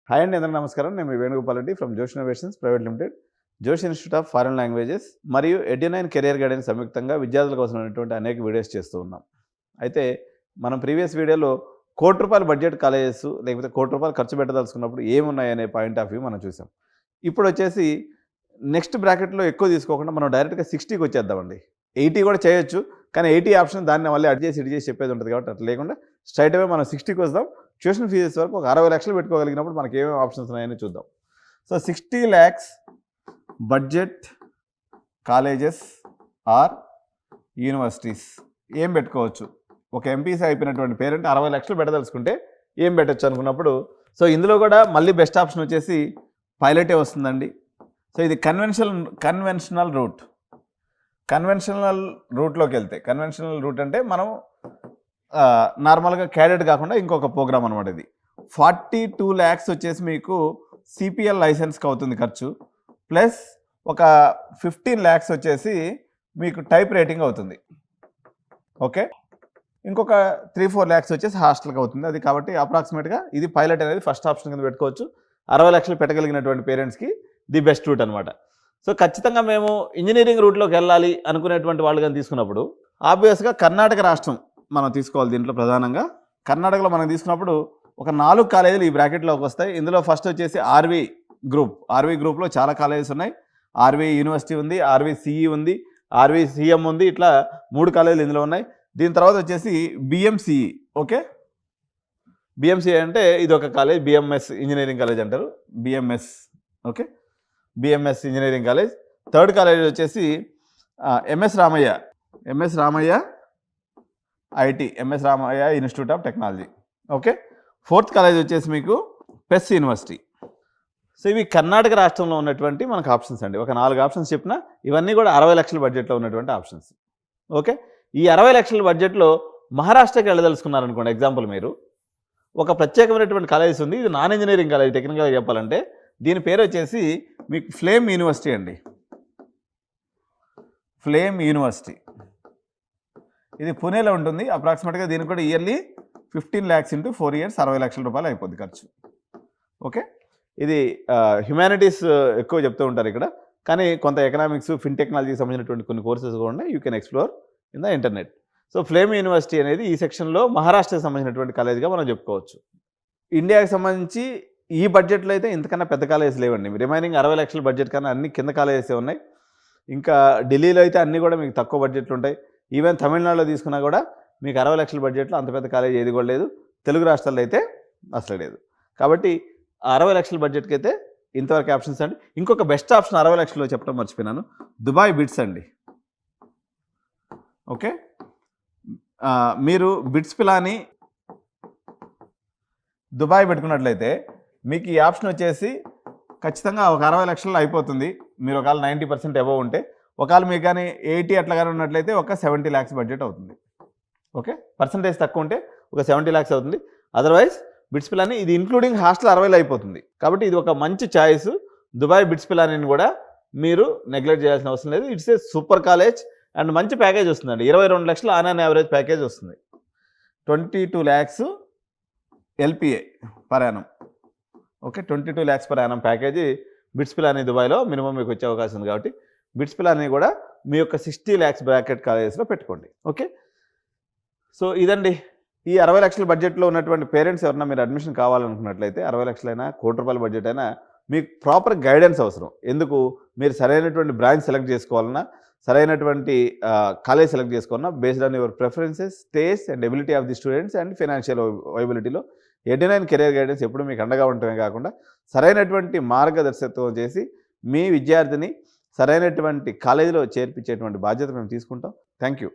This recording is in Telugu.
హాయ్ అండి, అందరికీ నమస్కారం. నేను మీ వేణుగోపాల్ రెడ్డి ఫ్రమ్ జోష్ ఇన్నోవేషన్స్ ప్రైవేట్ లిమిటెడ్, జోష్ ఇన్స్టిట్యూట్ ఆఫ్ ఫారెన్ లాంగ్వేజెస్ మరియు ఎడ్యునైన్ కెరియర్ గైడెన్స్ సంయుక్తంగా విద్యార్థుల కోసం అనేటువంటి అనేక వీడియోస్ చేస్తూ ఉన్నాం. అయితే మనం ప్రీవియస్ వీడియోలో ₹1,00,00,000 బడ్జెట్ కాలేజెస్ లేకపోతే ₹1,00,00,000 ఖర్చు పెట్టదలుచుకున్నప్పుడు ఏమున్నాయనే పాయింట్ ఆఫ్ వ్యూ మనం చూసాం. ఇప్పుడు వచ్చేసి నెక్స్ట్ బ్రాకెట్లో ఎక్కువ తీసుకోకుండా మనం డైరెక్ట్గా 60కి వచ్చేద్దామండి. 80 కూడా చేయొచ్చు, కానీ 80 ఆప్షన్ దాన్ని మళ్ళీ అడ్ చేసి ఇటు చేసి చెప్పేది ఉంటుంది కాబట్టి అట్లా లేకుండా స్ట్రైట్ అవే మనం 60కి వద్దాం. ట్యూషన్ ఫీజెస్ వరకు ఒక 60 లక్షలు పెట్టుకోగలిగినప్పుడు మనకి ఏమేమి ఆప్షన్స్ ఉన్నాయని చూద్దాం. So 60 lakhs budget colleges or universities ఏం పెట్టుకోవచ్చు? ఒక ఎంపీసీ అయిపోయినటువంటి పేరెంట్ 60 లక్షలు పెట్టదలుచుకుంటే ఏం పెట్టచ్చు అనుకున్నప్పుడు, సో ఇందులో కూడా మళ్ళీ బెస్ట్ ఆప్షన్ వచ్చేసి పైలటే వస్తుందండి. సో ఇది కన్వెన్షనల్ రూట్లోకి వెళ్తే, కన్వెన్షనల్ రూట్ అంటే మనం నార్మల్గా క్యాడెట్ కాకుండా ఇంకొక ప్రోగ్రామ్ అనమాట. ఇది 42 lakhs వచ్చేసి మీకు సిపిఎల్ లైసెన్స్కి అవుతుంది ఖర్చు, ప్లస్ ఒక 15 lakhs వచ్చేసి మీకు టైప్ రేటింగ్ అవుతుంది. ఓకే, ఇంకొక 3-4 lakhs వచ్చేసి హాస్టల్కి అవుతుంది. అది కాబట్టి అప్రాక్సిమేట్గా ఇది పైలట్ అనేది ఫస్ట్ ఆప్షన్ కింద పెట్టుకోవచ్చు. 60 లక్షలు పెట్టగలిగినటువంటి పేరెంట్స్కి ది బెస్ట్ రూట్ అనమాట. సో ఖచ్చితంగా మేము ఇంజనీరింగ్ రూట్లోకి వెళ్ళాలి అనుకునేటువంటి వాళ్ళు కానీ తీసుకున్నప్పుడు ఆబ్వియస్గా కర్ణాటక రాష్ట్రం మనం తీసుకోవాలి. దీంట్లో ప్రధానంగా కర్ణాటకలో మనం తీసుకున్నప్పుడు ఒక 4 కాలేజీలు ఈ బ్రాకెట్లోకి వస్తాయి. ఇందులో ఫస్ట్ వచ్చేసి ఆర్వి గ్రూప్లో చాలా కాలేజెస్ ఉన్నాయి. ఆర్వి యూనివర్సిటీ ఉంది, ఆర్వి సిఈ ఉంది, ఆర్వి సిఎం ఉంది, ఇట్లా 3 కాలేజీలు ఇందులో ఉన్నాయి. దీని తర్వాత వచ్చేసి బిఎంసిఈ. ఓకే, బిఎంసిఈ అంటే ఇది ఒక కాలేజ్, బిఎంఎస్ ఇంజనీరింగ్ కాలేజ్ అంటారు, BMS. Okay, BMS engineering college. Third college వచ్చేసి MS Ramaiah IT, MS Ramaiah institute of technology. Okay, fourth college వచ్చేసి మీకు పెస్ యూనివర్సిటీ. సో ఇవి కర్ణాటక రాష్ట్రంలో ఉన్నటువంటి మనకు ఆప్షన్స్ అండి. ఒక 4 ఆప్షన్స్ చెప్పిన ఇవన్నీ కూడా 60 లక్షల బడ్జెట్లో ఉన్నటువంటి ఆప్షన్స్. ఓకే, ఈ 60 లక్షల బడ్జెట్లో మహారాష్ట్రకి వెళ్ళదలుచుకున్నారనుకోండి, ఎగ్జాంపుల్ మీరు ఒక ప్రత్యేకమైనటువంటి కాలేజెస్ ఉంది. ఇది నాన్ ఇంజనీరింగ్ కాలేజ్ టెక్నికల్గా చెప్పాలంటే. దీని పేరు వచ్చేసి మీకు ఫ్లేమ్ యూనివర్సిటీ అండి. ఫ్లేమ్ యూనివర్సిటీ ఇది పూణేలో ఉంటుంది. అప్రాక్సిమేట్గా దీనికి కూడా ఇయర్లీ 15 lakhs into 4 years 60 లక్షల రూపాయలు అయిపోద్ది ఖర్చు. ఓకే, ఇది హ్యుమానిటీస్ ఎక్కువ చెప్తూ ఉంటారు ఇక్కడ, కానీ కొంత ఎకనామిక్స్, ఫిన్ టెక్నాలజీకి సంబంధించినటువంటి కొన్ని కోర్సెస్ కూడా ఉన్నాయి. You can explore in the internet. So flame university అనేది ఈ సెక్షన్లో మహారాష్ట్రకి సంబంధించినటువంటి కాలేజ్గా మనం చెప్పుకోవచ్చు. ఇండియాకి సంబంధించి ఈ బడ్జెట్లో అయితే ఇంతకన్నా పెద్ద కాలేజెస్ లేవండి. రిమైనింగ్ 60 లక్షల బడ్జెట్ కన్నా అన్ని కింద కాలేజెస్ ఉన్నాయి. ఇంకా ఢిల్లీలో అయితే అన్నీ కూడా మీకు తక్కువ బడ్జెట్లు ఉంటాయి. ఈవెన్ తమిళనాడులో తీసుకున్నా కూడా మీకు 60 లక్షల బడ్జెట్లో అంత పెద్ద కాలేజ్ ఏది కూడా లేదు. తెలుగు రాష్ట్రాల్లో అయితే అసలు లేదు. కాబట్టి 60 లక్షల బడ్జెట్కి అయితే ఇంతవరకు ఆప్షన్స్ అండి. ఇంకొక బెస్ట్ ఆప్షన్ 60 లక్షల్లో చెప్పడం మర్చిపోయినాను, దుబాయ్ బిట్స్ అండి. ఓకే, మీరు బిట్స్ పిలాని దుబాయ్ పెట్టుకున్నట్లయితే మీకు ఈ ఆప్షన్ వచ్చేసి ఖచ్చితంగా ఒక 60 లక్షల్లో అయిపోతుంది. మీరు ఒకవేళ 90% అబవ్ ఉంటే, ఒకవేళ మీకు కానీ 80 అట్లా కానీ ఉన్నట్లయితే ఒక 70 lakhs బడ్జెట్ అవుతుంది. ఓకే, పర్సంటేజ్ తక్కువ ఉంటే ఒక 70 lakhs అవుతుంది. అదర్వైజ్ బిట్స్ పిలాని ఇది ఇంక్లూడింగ్ హాస్టల్ 60 అయిపోతుంది. కాబట్టి ఇది ఒక మంచి ఛాయిస్. దుబాయ్ బిట్స్ పిలానిని కూడా మీరు నెగ్లెక్ట్ చేయాల్సిన అవసరం లేదు. It's a super college and మంచి ప్యాకేజ్ వస్తుందండి. 22 లక్షలు ఆన్ అండ్ యావరేజ్ ప్యాకేజ్ వస్తుంది. 22 lakhs LPA per annum. Okay, 22 lakhs per annum package bits Pilani దుబాయ్లో మినిమం మీకు వచ్చే అవకాశం ఉంది. కాబట్టి బిట్స్ పిలాని కూడా మీ యొక్క 60 lakhs బ్రాకెట్ కాలేజెస్లో పెట్టుకోండి. ఓకే, సో ఇదండి ఈ 60 లక్షల బడ్జెట్లో ఉన్నటువంటి పేరెంట్స్ ఎవరన్నా మీరు అడ్మిషన్ కావాలనుకున్నట్లయితే 60 లక్షలైనా ₹1,00,00,000 బడ్జెట్ అయినా మీకు ప్రాపర్ గైడెన్స్ అవసరం. ఎందుకు? మీరు సరైనటువంటి బ్రాంచ్ సెలెక్ట్ చేసుకోవాలన్నా, సరైనటువంటి కాలేజ్ సెలెక్ట్ చేసుకోవాలన్నా based on your preferences, taste and ability of the students and financial వైబిలిటీలో ఎడ్యునైన్ కెరియర్ గైడెన్స్ ఎప్పుడు మీకు అండగా ఉండటమే కాకుండా సరైనటువంటి మార్గదర్శకత్వం చేసి మీ విద్యార్థిని సరైనటువంటి కాలేజీలో చేర్పించేటువంటి బాధ్యత మేము తీసుకుంటాం. Thank you.